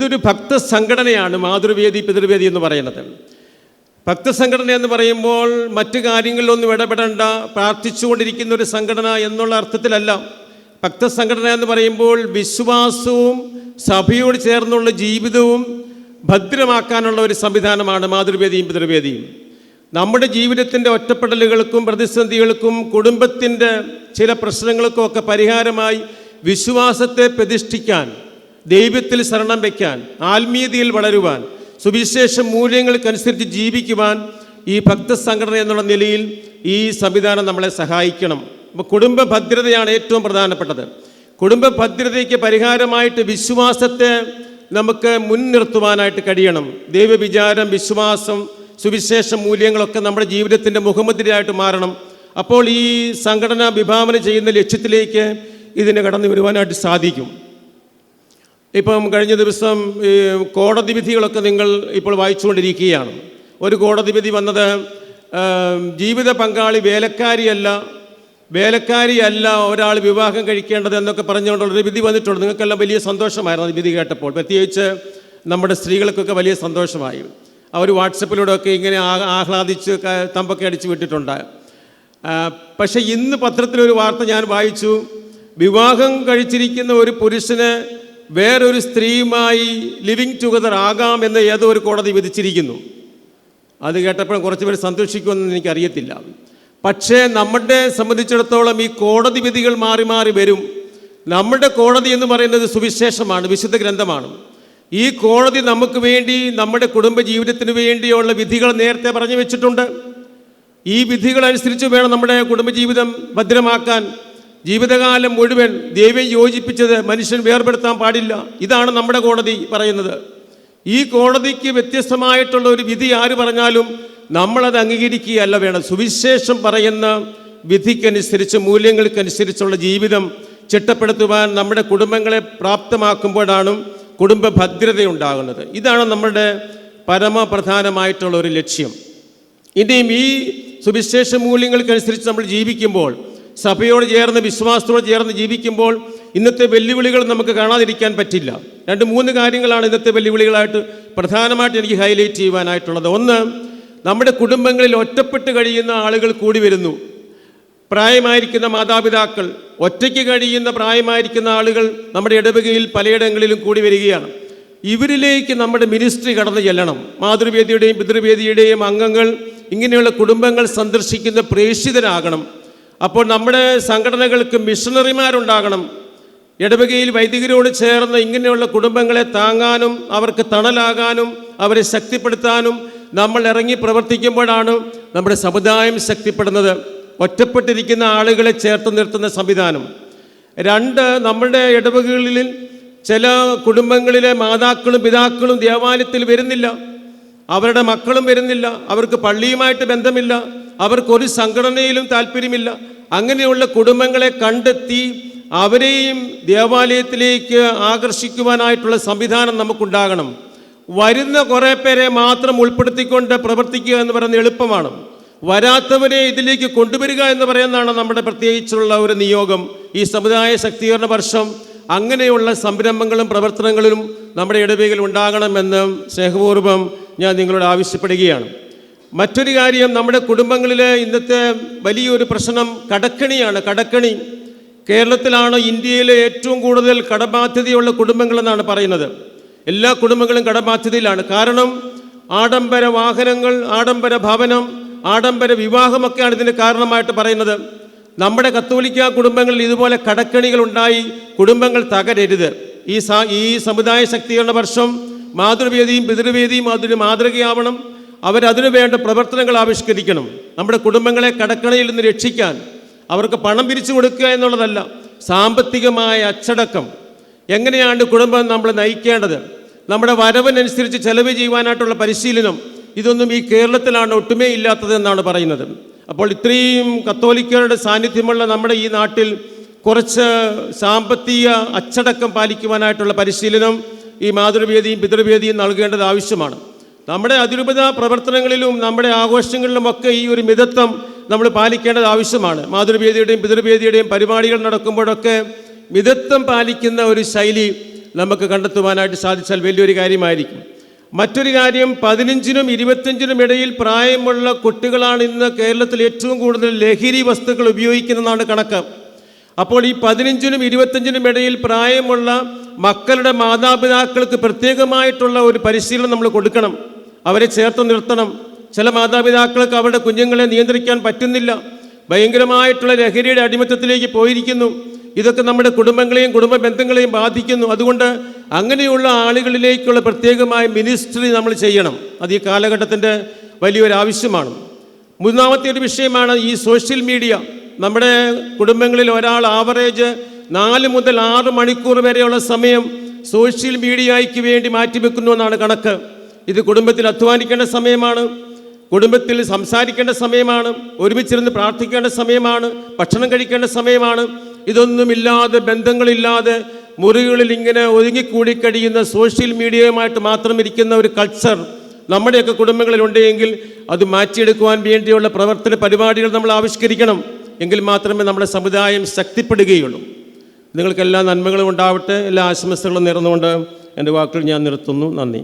ഇതൊരു ഭക്തസംഘടനയാണ് മാതൃവേദി പിതൃവേദി എന്ന് പറയുന്നത്. ഭക്തസംഘടന എന്ന് പറയുമ്പോൾ മറ്റു കാര്യങ്ങളിലൊന്നും ഇടപെടേണ്ട, പ്രാർത്ഥിച്ചുകൊണ്ടിരിക്കുന്ന ഒരു സംഘടന എന്നുള്ള അർത്ഥത്തിലല്ല. ഭക്തസംഘടന എന്ന് പറയുമ്പോൾ വിശ്വാസവും സഭയോട് ചേർന്നുള്ള ജീവിതവും ഭദ്രമാക്കാനുള്ള ഒരു സംവിധാനമാണ് മാതൃവേദിയും പിതൃവേദിയും. നമ്മുടെ ജീവിതത്തിൻ്റെ ഒറ്റപ്പെടലുകൾക്കും പ്രതിസന്ധികൾക്കും കുടുംബത്തിൻ്റെ ചില പ്രശ്നങ്ങൾക്കും ഒക്കെ പരിഹാരമായി വിശ്വാസത്തെ പ്രതിഷ്ഠിക്കാൻ, ദൈവത്തിൽ ശരണം വയ്ക്കാൻ, ആത്മീയതയിൽ വളരുവാൻ, സുവിശേഷ മൂല്യങ്ങൾക്കനുസരിച്ച് ജീവിക്കുവാൻ ഈ ഭക്തസംഘടന എന്നുള്ള നിലയിൽ ഈ സംവിധാനം നമ്മളെ സഹായിക്കണം. അപ്പോൾ കുടുംബ ഭദ്രതയാണ് ഏറ്റവും പ്രധാനപ്പെട്ടത്. കുടുംബ ഭദ്രതയ്ക്ക് പരിഹാരമായിട്ട് വിശ്വാസത്തെ നമുക്ക് മുൻനിർത്തുവാനായിട്ട് കഴിയണം. ദൈവവിചാരം, വിശ്വാസം, സുവിശേഷ മൂല്യങ്ങളൊക്കെ നമ്മുടെ ജീവിതത്തിൻ്റെ മുഖമുദ്രയായിട്ട് മാറണം. അപ്പോൾ ഈ സംഘടന വിഭാവനം ചെയ്യുന്ന ലക്ഷ്യത്തിലേക്ക് ഇതിന് കടന്നു വരുവാനായിട്ട് സാധിക്കും. ഇപ്പം കഴിഞ്ഞ ദിവസം ഈ കോടതി വിധികളൊക്കെ നിങ്ങൾ ഇപ്പോൾ വായിച്ചുകൊണ്ടിരിക്കുകയാണ്. ഒരു കോടതി വിധി വന്നത് ജീവിത പങ്കാളി വേലക്കാരിയല്ല ഒരാൾ വിവാഹം കഴിക്കേണ്ടത് എന്നൊക്കെ പറഞ്ഞുകൊണ്ടുള്ളൊരു വിധി വന്നിട്ടുണ്ട്. നിങ്ങൾക്കെല്ലാം വലിയ സന്തോഷമായിരുന്നു അത് വിധി കേട്ടപ്പോൾ. പ്രത്യേകിച്ച് നമ്മുടെ സ്ത്രീകൾക്കൊക്കെ വലിയ സന്തോഷമായി. അവർ വാട്സപ്പിലൂടെയൊക്കെ ഇങ്ങനെ ആഹ്ലാദിച്ച് തമ്പൊക്കെ അടിച്ച് വിട്ടിട്ടുണ്ട്. പക്ഷേ ഇന്ന് പത്രത്തിലൊരു വാർത്ത ഞാൻ വായിച്ചു. വിവാഹം കഴിച്ചിരിക്കുന്ന ഒരു പുരുഷന് വേറൊരു സ്ത്രീയുമായി ലിവിങ് ടുഗദർ ആകാം എന്ന് ഏതോ ഒരു കോടതി വിധിച്ചിരിക്കുന്നു. അത് കേട്ടപ്പോൾ കുറച്ച് പേര് സന്തോഷിക്കുമെന്ന് എനിക്കറിയത്തില്ല. പക്ഷേ നമ്മളെ സംബന്ധിച്ചിടത്തോളം ഈ കോടതി വിധികൾ മാറി മാറി വരും. നമ്മുടെ കോടതി എന്ന് പറയുന്നത് സുവിശേഷമാണ്, വിശുദ്ധ ഗ്രന്ഥമാണ്. ഈ കോടതി നമുക്ക് വേണ്ടി, നമ്മുടെ കുടുംബ ജീവിതത്തിന് വേണ്ടിയുള്ള വിധികൾ നേരത്തെ പറഞ്ഞു വെച്ചിട്ടുണ്ട്. ഈ വിധികളനുസരിച്ച് വേണം നമ്മുടെ കുടുംബജീവിതം ഭദ്രമാക്കാൻ. ജീവിതകാലം മുഴുവൻ ദൈവം യോജിപ്പിച്ചത് മനുഷ്യൻ വേർപെടുത്താൻ പാടില്ല. ഇതാണ് നമ്മുടെ കോടതി പറയുന്നത്. ഈ കോടതിക്ക് വ്യത്യസ്തമായിട്ടുള്ള ഒരു വിധി ആര് പറഞ്ഞാലും നമ്മളത് അംഗീകരിക്കുകയല്ല വേണം. സുവിശേഷം പറയുന്ന വിധിക്കനുസരിച്ച്, മൂല്യങ്ങൾക്കനുസരിച്ചുള്ള ജീവിതം ചിട്ടപ്പെടുത്തുവാൻ നമ്മുടെ കുടുംബങ്ങളെ പ്രാപ്തമാക്കുമ്പോഴാണ് കുടുംബ ഭദ്രതയുണ്ടാകുന്നത്. ഇതാണ് നമ്മുടെ പരമപ്രധാനമായിട്ടുള്ള ഒരു ലക്ഷ്യം. ഇനിയും ഈ സുവിശേഷ മൂല്യങ്ങൾക്കനുസരിച്ച് നമ്മൾ ജീവിക്കുമ്പോൾ, സഭയോട് ചേർന്ന്, വിശ്വാസത്തോട് ചേർന്ന് ജീവിക്കുമ്പോൾ ഇന്നത്തെ വെല്ലുവിളികൾ നമുക്ക് കാണാതിരിക്കാൻ പറ്റില്ല. 2-3 കാര്യങ്ങളാണ് ഇന്നത്തെ വെല്ലുവിളികളായിട്ട് പ്രധാനമായിട്ട് എനിക്ക് ഹൈലൈറ്റ് ചെയ്യുവാനായിട്ടുള്ളത്. ഒന്ന്, നമ്മുടെ കുടുംബങ്ങളിൽ ഒറ്റപ്പെട്ട് കഴിയുന്ന ആളുകൾ കൂടി വരുന്നു. പ്രായമായിരിക്കുന്ന മാതാപിതാക്കൾ, ഒറ്റയ്ക്ക് കഴിയുന്ന പ്രായമായിരിക്കുന്ന ആളുകൾ നമ്മുടെ ഇടവകയിൽ പലയിടങ്ങളിലും കൂടി വരികയാണ്. ഇവരിലേക്ക് നമ്മുടെ മിനിസ്ട്രി കടന്നു ചെല്ലണം. മാതൃവേദിയുടെയും പിതൃവേദിയുടെയും അംഗങ്ങൾ ഇങ്ങനെയുള്ള കുടുംബങ്ങൾ സന്ദർശിക്കുന്ന പ്രേക്ഷിതരാകണം. അപ്പോൾ നമ്മുടെ സംഘടനകൾക്ക് മിഷണറിമാരുണ്ടാകണം. ഇടവകയിൽ വൈദികരോട് ചേർന്ന് ഇങ്ങനെയുള്ള കുടുംബങ്ങളെ താങ്ങാനും അവർക്ക് തണലാകാനും അവരെ ശക്തിപ്പെടുത്താനും നമ്മൾ ഇറങ്ങി പ്രവർത്തിക്കുമ്പോഴാണ് നമ്മുടെ സമുദായം ശക്തിപ്പെടുന്നത്. ഒറ്റപ്പെട്ടിരിക്കുന്ന ആളുകളെ ചേർത്ത് നിർത്തുന്ന സംവിധാനം. 2, നമ്മുടെ ഇടവകകളിൽ ചില കുടുംബങ്ങളിലെ മാതാക്കളും പിതാക്കളും ദേവാലയത്തിൽ വരുന്നില്ല, അവരുടെ മക്കളും വരുന്നില്ല, അവർക്ക് പള്ളിയുമായിട്ട് ബന്ധമില്ല, അവർക്കൊരു സംഘടനയിലും താല്പര്യമില്ല. അങ്ങനെയുള്ള കുടുംബങ്ങളെ കണ്ടെത്തി അവരെയും ദേവാലയത്തിലേക്ക് ആകർഷിക്കുവാനായിട്ടുള്ള സംവിധാനം നമുക്കുണ്ടാകണം. വരുന്ന കുറേ പേരെ മാത്രം ഉൾപ്പെടുത്തിക്കൊണ്ട് പ്രവർത്തിക്കുക എന്ന് പറയുന്നത് എളുപ്പമാണ്. വരാത്തവരെ ഇതിലേക്ക് കൊണ്ടുവരിക എന്ന് പറയുന്നതാണ് നമ്മുടെ പ്രത്യേകിച്ചുള്ള ഒരു നിയോഗം. ഈ സമുദായ ശക്തീകരണ വർഷം അങ്ങനെയുള്ള സംരംഭങ്ങളും പ്രവർത്തനങ്ങളിലും നമ്മുടെ ഇടവകയിൽ ഉണ്ടാകണമെന്ന് സ്നേഹപൂർവ്വം ഞാൻ നിങ്ങളോട് ആവശ്യപ്പെടുകയാണ്. മറ്റൊരു കാര്യം, നമ്മുടെ കുടുംബങ്ങളിലെ ഇന്നത്തെ വലിയൊരു പ്രശ്നം കടക്കണിയാണ്. കടക്കണി കേരളത്തിലാണ് ഇന്ത്യയിലെ ഏറ്റവും കൂടുതൽ കടബാധ്യതയുള്ള കുടുംബങ്ങളെന്നാണ് പറയുന്നത്. എല്ലാ കുടുംബങ്ങളും കടബാധ്യതയിലാണ്. കാരണം ആഡംബര വാഹനങ്ങൾ, ആഡംബര ഭവനം, ആഡംബര വിവാഹമൊക്കെയാണ് ഇതിന് കാരണമായിട്ട് പറയുന്നത്. നമ്മുടെ കത്തോലിക്ക കുടുംബങ്ങളിൽ ഇതുപോലെ കടക്കണികൾ ഉണ്ടായി കുടുംബങ്ങൾ തകരരുത്. ഈ സമുദായ ശക്തീകരണ വർഷം മാതൃവേദിയും പിതൃവേദിയും അതിന് മാതൃകയാവണം. അവരതിനു വേണ്ട പ്രവർത്തനങ്ങൾ ആവിഷ്കരിക്കണം. നമ്മുടെ കുടുംബങ്ങളെ കടക്കണിയിൽ നിന്ന് രക്ഷിക്കാൻ അവർക്ക് പണം പിരിച്ചു കൊടുക്കുക എന്നുള്ളതല്ല, സാമ്പത്തികമായ അച്ചടക്കം. എങ്ങനെയാണ് കുടുംബം നമ്മൾ നയിക്കേണ്ടത്, നമ്മുടെ വരവിനനുസരിച്ച് ചെലവ് ചെയ്യുവാനായിട്ടുള്ള പരിശീലനം, ഇതൊന്നും ഈ കേരളത്തിലാണ് ഒട്ടുമേ ഇല്ലാത്തതെന്നാണ് പറയുന്നത്. അപ്പോൾ ഇത്രയും കത്തോലിക്കരുടെ സാന്നിധ്യമുള്ള നമ്മുടെ ഈ നാട്ടിൽ കുറച്ച് സാമ്പത്തിക അച്ചടക്കം പാലിക്കുവാനായിട്ടുള്ള പരിശീലനം ഈ മാതൃവേദിയും പിതൃവേദിയും നൽകേണ്ടത് ആവശ്യമാണ്. നമ്മുടെ അതിരൂപത പ്രവർത്തനങ്ങളിലും നമ്മുടെ ആഘോഷങ്ങളിലുമൊക്കെ ഈ ഒരു മിതത്വം നമ്മൾ പാലിക്കേണ്ടത് ആവശ്യമാണ്. മാതൃവേദിയുടെയും പിതൃവേദിയുടെയും പരിപാടികൾ നടക്കുമ്പോഴൊക്കെ മിതത്വം പാലിക്കുന്ന ഒരു ശൈലി നമുക്ക് കണ്ടെത്തുവാനായിട്ട് സാധിച്ചാൽ വലിയൊരു കാര്യമായിരിക്കും. മറ്റൊരു കാര്യം, 15-നും 25-നും ഇടയിൽ പ്രായമുള്ള കുട്ടികളാണ് ഇന്ന് കേരളത്തിൽ ഏറ്റവും കൂടുതൽ ലഹരി വസ്തുക്കൾ ഉപയോഗിക്കുന്നതെന്നാണ് കണക്ക്. അപ്പോൾ ഈ 15-നും 25-നും ഇടയിൽ പ്രായമുള്ള മക്കളുടെ മാതാപിതാക്കൾക്ക് പ്രത്യേകമായിട്ടുള്ള ഒരു പരിശീലനം നമ്മൾ കൊടുക്കണം, അവരെ ചേർത്ത് നിർത്തണം. ചില മാതാപിതാക്കൾക്ക് അവരുടെ കുഞ്ഞുങ്ങളെ നിയന്ത്രിക്കാൻ പറ്റുന്നില്ല, ഭയങ്കരമായിട്ടുള്ള ലഹരിയുടെ അടിമത്തത്തിലേക്ക് പോയിരിക്കുന്നു. ഇതൊക്കെ നമ്മുടെ കുടുംബങ്ങളെയും കുടുംബ ബന്ധങ്ങളെയും ബാധിക്കുന്നു. അതുകൊണ്ട് അങ്ങനെയുള്ള ആളുകളിലേക്കുള്ള പ്രത്യേകമായ മിനിസ്ട്രി നമ്മൾ ചെയ്യണം. അത് ഈ കാലഘട്ടത്തിൻ്റെ വലിയൊരു ആവശ്യമാണ്. മൂന്നാമത്തെ ഒരു വിഷയമാണ് ഈ സോഷ്യൽ മീഡിയ. നമ്മുടെ കുടുംബങ്ങളിൽ ഒരാൾ ആവറേജ് 4 മുതൽ 6 മണിക്കൂർ വരെയുള്ള സമയം സോഷ്യൽ മീഡിയയ്ക്ക് വേണ്ടി മാറ്റിവെക്കുന്നു എന്നാണ് കണക്ക്. ഇത് കുടുംബത്തിൽ അധ്വാനിക്കേണ്ട സമയമാണ്, കുടുംബത്തിൽ സംസാരിക്കേണ്ട സമയമാണ്, ഒരുമിച്ചിരുന്ന് പ്രാർത്ഥിക്കേണ്ട സമയമാണ്, ഭക്ഷണം കഴിക്കേണ്ട സമയമാണ്. ഇതൊന്നുമില്ലാതെ, ബന്ധങ്ങളില്ലാതെ മുറികളിൽ ഇങ്ങനെ ഒതുങ്ങിക്കൂടി കഴിയുന്ന സോഷ്യൽ മീഡിയയുമായിട്ട് മാത്രം ഇരിക്കുന്ന ഒരു കൾച്ചർ നമ്മുടെയൊക്കെ കുടുംബങ്ങളിലുണ്ടെങ്കിൽ അത് മാറ്റിയെടുക്കുവാൻ വേണ്ടിയുള്ള പ്രവർത്തന പരിപാടികൾ നമ്മൾ ആവിഷ്കരിക്കണം. എങ്കിൽ മാത്രമേ നമ്മുടെ സമുദായം ശക്തിപ്പെടുകയുള്ളൂ. നിങ്ങൾക്കെല്ലാ നന്മകളും ഉണ്ടാവട്ടെ. എല്ലാ ആശംസകളും നേർന്നുകൊണ്ട് എൻ്റെ വാക്കുകൾ ഞാൻ നിർത്തുന്നു. നന്ദി.